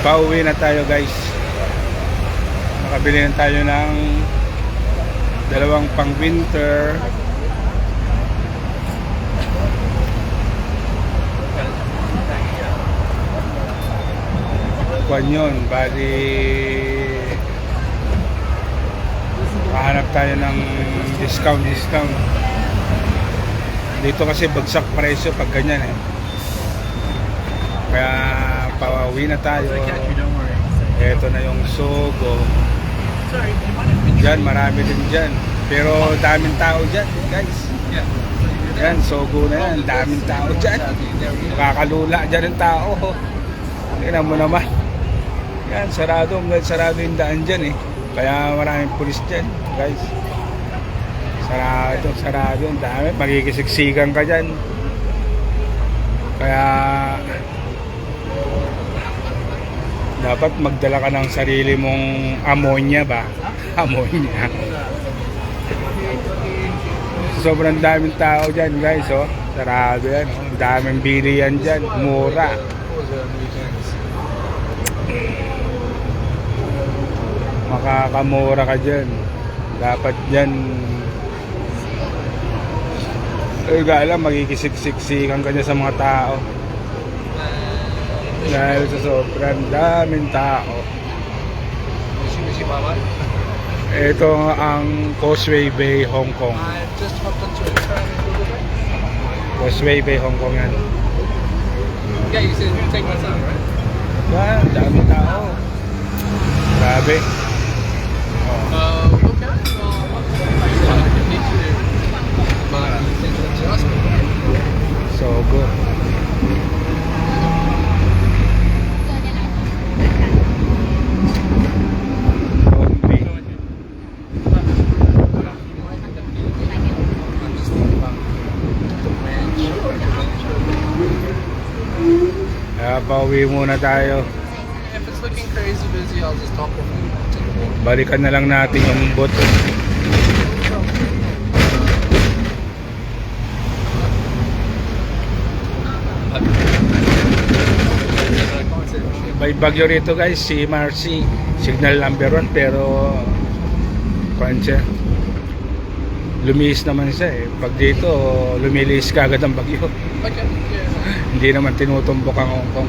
Pauwi na tayo guys. Nakabili na tayo ng dalawang pang winter. Kuwan yun, bali hahanap tayo ng discount. Dito kasi bagsak presyo pag ganyan eh. Kaya pauwi na tayo. Ito na yung Sogo. Diyan, marami din dyan. Pero daming tao dyan guys. Yan, Sogo na yan. Daming tao dyan. Makakalula dyan ang tao. Tingnan mo naman. Yan, sarado yung daan dyan eh. Kaya maraming pulis dyan guys. Sarado ang dami. Magkikisiksikan ka dyan. Kaya dapat magdala ka ng sarili mong ammonia ba? Ammonia. Sobrang daming tao dyan guys, oh. Sarado yan, oh. Daming bilihan dyan, mura. Makakamura ka dyan. Dapat dyan alam, magkikisiksikan ka dyan sa mga tao. Dahil sa sobrang daming tao. Ito ang Causeway Bay, Hong Kong. Causeway Bay, Hong Kong yan. Yeah, you said you take my son, right? Yan, daming tao. Grabe. Okay. Well, I can meet you there. But you think that's the hospital? So good. Kaya pauwi muna tayo. If it's looking crazy busy, I'll just talk with you. Balikan na lang natin yung bot. May bagyo rito guys, si Marcy. Signal number 1 pero siya, lumiis naman siya eh. Pag dito, lumilis ka agad ang bagyo. Okay, yeah. Hindi naman tinutumbok ang Hong Kong.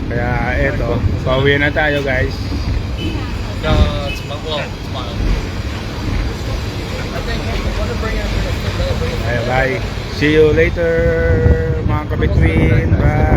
Kaya eto, pauwi na tayo guys. It's mild. I think you want to bring it. Bye bye. See you later mga kabitwin. Bye.